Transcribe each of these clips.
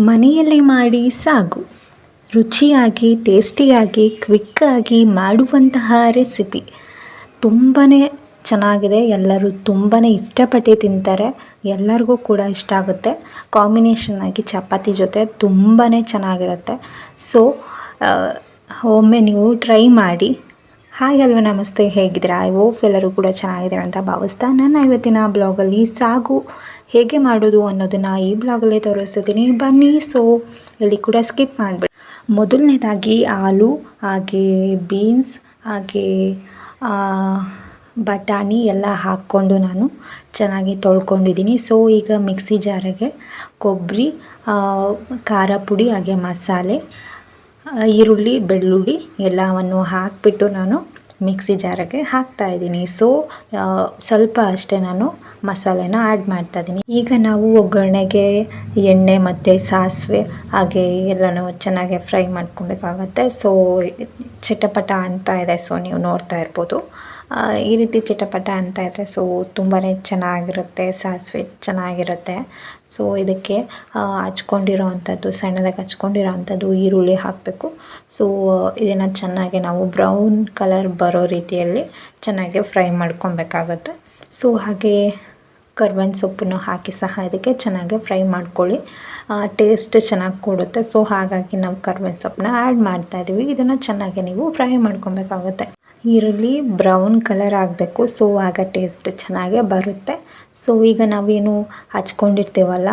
ಮನೆಯಲ್ಲೇ ಮಾಡಿ ಸಾಗು ರುಚಿಯಾಗಿ ಟೇಸ್ಟಿಯಾಗಿ ಕ್ವಿಕ್ಕಾಗಿ ಮಾಡುವಂತಹ ರೆಸಿಪಿ ತುಂಬಾ ಚೆನ್ನಾಗಿದೆ. ಎಲ್ಲರೂ ತುಂಬಾ ಇಷ್ಟಪಟ್ಟು ತಿಂತಾರೆ. ಎಲ್ಲರಿಗೂ ಕೂಡ ಇಷ್ಟ ಆಗುತ್ತೆ. ಕಾಂಬಿನೇಷನ್ ಆಗಿ ಚಪಾತಿ ಜೊತೆ ತುಂಬಾ ಚೆನ್ನಾಗಿರುತ್ತೆ. ಸೊ ಒಮ್ಮೆ ನೀವು ಟ್ರೈ ಮಾಡಿ. ಹಾಯ್ ಹಲೋ ನಮಸ್ತೆ, ಹೇಗಿದ್ದೀರಾ? ಐ ಹೋಪ್ ಎಲ್ಲರೂ ಕೂಡ ಚೆನ್ನಾಗಿದ್ದೀರಾ ಅಂತ ಭಾವಿಸ್ತಾ ನನ್ನ ಇವತ್ತಿನ ಬ್ಲಾಗಲ್ಲಿ ಸಾಗು ಹೇಗೆ ಮಾಡೋದು ಅನ್ನೋದನ್ನು ಈ ಬ್ಲಾಗಲ್ಲೇ ತೋರಿಸ್ತಿದ್ದೀನಿ, ಬನ್ನಿ. ಸೊ ಇಲ್ಲಿ ಕೂಡ ಸ್ಕಿಪ್ ಮಾಡಿಬಿಡಿ. ಮೊದಲನೇದಾಗಿ ಆಲೂ, ಹಾಗೆ ಬೀನ್ಸ್, ಹಾಗೆ ಬಟಾಣಿ ಎಲ್ಲ ಹಾಕ್ಕೊಂಡು ನಾನು ಚೆನ್ನಾಗಿ ತೊಳ್ಕೊಂಡಿದ್ದೀನಿ. ಸೊ ಈಗ ಮಿಕ್ಸಿ ಜಾರಿಗೆ ಕೊಬ್ಬರಿ, ಖಾರ ಪುಡಿ, ಹಾಗೆ ಮಸಾಲೆ, ಈರುಳ್ಳಿ, ಬೆಳ್ಳುಳ್ಳಿ ಎಲ್ಲವನ್ನು ಹಾಕಿಬಿಟ್ಟು ನಾನು ಮಿಕ್ಸಿ ಜಾರಿಗೆ ಹಾಕ್ತಾಯಿದ್ದೀನಿ. ಸೊ ಸ್ವಲ್ಪ ಅಷ್ಟೇ ನಾನು ಮಸಾಲೆನ ಆ್ಯಡ್ ಮಾಡ್ತಾಯಿದ್ದೀನಿ. ಈಗ ನಾವು ಒಗ್ಗರಣೆಗೆ ಎಣ್ಣೆ ಮತ್ತು ಸಾಸಿವೆ ಹಾಗೆ ಎಲ್ಲನೂ ಚೆನ್ನಾಗಿ ಫ್ರೈ ಮಾಡ್ಕೊಬೇಕಾಗತ್ತೆ. ಸೊ ಚಿಟಪಟ ಅಂತ ಇದೆ, ಸೊ ನೀವು ನೋಡ್ತಾ ಇರ್ಬೋದು. ಈ ರೀತಿ ಚಿಟಪಟ ಅಂತ ಇದ್ದರೆ ಸೊ ತುಂಬಾ ಚೆನ್ನಾಗಿರುತ್ತೆ, ಸಾಸಿವೆ ಚೆನ್ನಾಗಿರುತ್ತೆ. ಸೊ ಇದಕ್ಕೆ ಹಚ್ಕೊಂಡಿರೋ ಅಂಥದ್ದು, ಸಣ್ಣದಾಗಿ ಹಚ್ಕೊಂಡಿರೋ ಅಂಥದ್ದು ಈರುಳ್ಳಿ ಹಾಕಬೇಕು. ಸೊ ಇದನ್ನು ಚೆನ್ನಾಗಿ ನಾವು ಬ್ರೌನ್ ಕಲರ್ ಬರೋ ರೀತಿಯಲ್ಲಿ ಚೆನ್ನಾಗಿ ಫ್ರೈ ಮಾಡ್ಕೊಬೇಕಾಗತ್ತೆ. ಸೊ ಹಾಗೆ ಕರ್ಬೇವಿನ ಸೊಪ್ಪನ್ನು ಹಾಕಿ ಸಹ ಇದಕ್ಕೆ ಚೆನ್ನಾಗಿ ಫ್ರೈ ಮಾಡ್ಕೊಳ್ಳಿ, ಟೇಸ್ಟ್ ಚೆನ್ನಾಗಿ ಕೊಡುತ್ತೆ. ಸೊ ಹಾಗಾಗಿ ನಾವು ಕರ್ಬೇವಿನ ಸೊಪ್ಪನ್ನ ಆ್ಯಡ್ ಮಾಡ್ತಾಯಿದ್ದೀವಿ. ಇದನ್ನು ಚೆನ್ನಾಗಿ ನೀವು ಫ್ರೈ ಮಾಡ್ಕೊಬೇಕಾಗುತ್ತೆ. ಈರುಳ್ಳಿ ಬ್ರೌನ್ ಕಲರ್ ಆಗಬೇಕು, ಸೊ ಆಗ ಟೇಸ್ಟ್ ಚೆನ್ನಾಗೇ ಬರುತ್ತೆ. ಸೊ ಈಗ ನಾವೇನು ಹಚ್ಕೊಂಡಿರ್ತೀವಲ್ಲ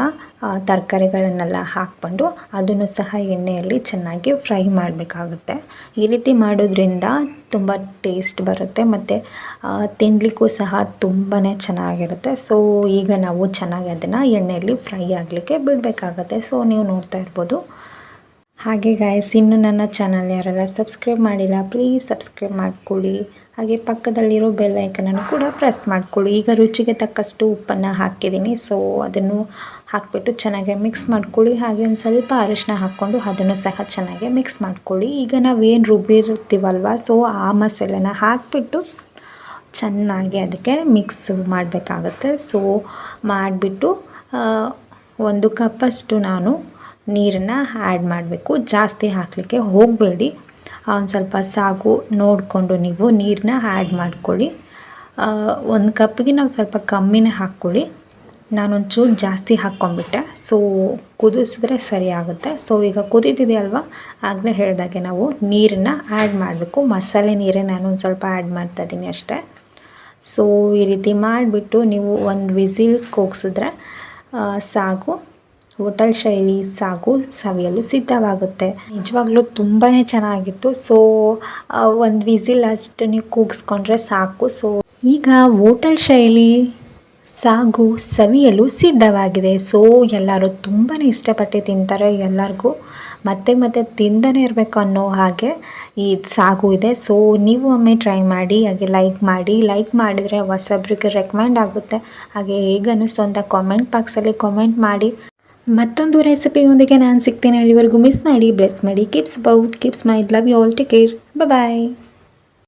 ತರಕಾರಿಗಳನ್ನೆಲ್ಲ ಹಾಕ್ಕೊಂಡು ಅದನ್ನು ಸಹ ಎಣ್ಣೆಯಲ್ಲಿ ಚೆನ್ನಾಗಿ ಫ್ರೈ ಮಾಡಬೇಕಾಗುತ್ತೆ. ಈ ರೀತಿ ಮಾಡೋದ್ರಿಂದ ತುಂಬ ಟೇಸ್ಟ್ ಬರುತ್ತೆ ಮತ್ತು ತಿನ್ನಲಿಕ್ಕೂ ಸಹ ತುಂಬಾ ಚೆನ್ನಾಗಿರುತ್ತೆ. ಸೊ ಈಗ ನಾವು ಚೆನ್ನಾಗಿ ಅದನ್ನು ಎಣ್ಣೆಯಲ್ಲಿ ಫ್ರೈ ಆಗಲಿಕ್ಕೆ ಬಿಡಬೇಕಾಗತ್ತೆ. ಸೊ ನೀವು ನೋಡ್ತಾ ಇರ್ಬೋದು. ಹಾಗೆ ಗಾಯ್ಸ್, ಇನ್ನು ನನ್ನ ಚಾನಲ್ ಯಾರೆಲ್ಲ ಸಬ್ಸ್ಕ್ರೈಬ್ ಮಾಡಿಲ್ಲ ಪ್ಲೀಸ್ ಸಬ್ಸ್ಕ್ರೈಬ್ ಮಾಡ್ಕೊಳ್ಳಿ. ಹಾಗೆ ಪಕ್ಕದಲ್ಲಿರೋ ಬೆಲ್ ಐಕನನ್ನು ಕೂಡ ಪ್ರೆಸ್ ಮಾಡ್ಕೊಳ್ಳಿ. ಈಗ ರುಚಿಗೆ ತಕ್ಕಷ್ಟು ಉಪ್ಪನ್ನು ಹಾಕಿದ್ದೀನಿ. ಸೊ ಅದನ್ನು ಹಾಕಿಬಿಟ್ಟು ಚೆನ್ನಾಗಿ ಮಿಕ್ಸ್ ಮಾಡ್ಕೊಳ್ಳಿ. ಹಾಗೆ ಒಂದು ಸ್ವಲ್ಪ ಅರಿಶಿನ ಹಾಕ್ಕೊಂಡು ಅದನ್ನು ಸಹ ಚೆನ್ನಾಗಿ ಮಿಕ್ಸ್ ಮಾಡ್ಕೊಳ್ಳಿ. ಈಗ ನಾವೇನು ರುಬ್ಬಿರ್ತೀವಲ್ವ, ಸೊ ಆ ಮಸಾಲೆನ ಹಾಕಿಬಿಟ್ಟು ಚೆನ್ನಾಗಿ ಅದಕ್ಕೆ ಮಿಕ್ಸ್ ಮಾಡಬೇಕಾಗತ್ತೆ. ಸೊ ಮಾಡಿಬಿಟ್ಟು 1 ಕಪ್ಪಷ್ಟು ನಾನು ನೀರನ್ನು ಆ್ಯಡ್ ಮಾಡಬೇಕು. ಜಾಸ್ತಿ ಹಾಕಲಿಕ್ಕೆ ಹೋಗಬೇಡಿ. ಒಂದು ಸ್ವಲ್ಪ ಸಾಗು ನೋಡಿಕೊಂಡು ನೀವು ನೀರನ್ನ ಆ್ಯಡ್ ಮಾಡ್ಕೊಳ್ಳಿ. 1 ಕಪ್ಪಿಗೆ ನಾವು ಸ್ವಲ್ಪ ಕಮ್ಮಿನೇ ಹಾಕ್ಕೊಳ್ಳಿ. ನಾನೊಂಚೂರು ಜಾಸ್ತಿ ಹಾಕ್ಕೊಂಡ್ಬಿಟ್ಟೆ. ಸೊ ಕುದಿಸಿದ್ರೆ ಸರಿ ಆಗುತ್ತೆ. ಸೊ ಈಗ ಕುದೀತಿದೆ ಅಲ್ವಾ, ಆಗಲೇ ಹೇಳಿದಾಗೆ ನಾವು ನೀರನ್ನು ಆ್ಯಡ್ ಮಾಡಬೇಕು. ಮಸಾಲೆ ನೀರೇ ನಾನು ಒಂದು ಸ್ವಲ್ಪ ಆ್ಯಡ್ ಮಾಡ್ತಾಯಿದ್ದೀನಿ ಅಷ್ಟೇ. ಸೊ ಈ ರೀತಿ ಮಾಡಿಬಿಟ್ಟು ನೀವು 1 ವಿಸಿಲ್ ಕೂಗಿಸಿದ್ರೆ ಸಾಗು ಹೋಟೆಲ್ ಶೈಲಿ ಸಾಗು ಸವಿಯಲು ಸಿದ್ಧವಾಗುತ್ತೆ. ನಿಜವಾಗ್ಲೂ ತುಂಬಾ ಚೆನ್ನಾಗಿತ್ತು. ಸೊ 1 ವಿಸಿಲ್ ಅಷ್ಟು ನೀವು ಕೂಗಿಸ್ಕೊಂಡ್ರೆ ಸಾಕು. ಸೊ ಈಗ ಹೋಟೆಲ್ ಶೈಲಿ ಸಾಗು ಸವಿಯಲು ಸಿದ್ಧವಾಗಿದೆ. ಸೊ ಎಲ್ಲರೂ ತುಂಬಾ ಇಷ್ಟಪಟ್ಟು ತಿಂತಾರೆ. ಎಲ್ಲರಿಗೂ ಮತ್ತೆ ಮತ್ತೆ ತಿಂದನೇ ಇರಬೇಕು ಅನ್ನೋ ಹಾಗೆ ಈ ಸಾಗು ಇದೆ. ಸೊ ನೀವು ಒಮ್ಮೆ ಟ್ರೈ ಮಾಡಿ, ಹಾಗೆ ಲೈಕ್ ಮಾಡಿ. ಲೈಕ್ ಮಾಡಿದರೆ ಹೊಸಬ್ರಿಗೆ ರೆಕಮೆಂಡ್ ಆಗುತ್ತೆ. ಹಾಗೆ ಹೇಗೆ ಅನ್ನಿಸ್ತು ಅಂತ ಕಾಮೆಂಟ್ ಬಾಕ್ಸಲ್ಲಿ ಕಾಮೆಂಟ್ ಮಾಡಿ. ಮತ್ತೊಂದು ರೆಸಿಪಿಯೊಂದಿಗೆ ನಾನು ಸಿಗ್ತೇನೆ. ಅಲ್ಲಿವರೆಗೂ ಮಿಸ್ ಮಾಡಿ, ಬ್ಲೆಸ್ ಮಾಡಿ. Keeps about, keeps my love you all, take care, bye.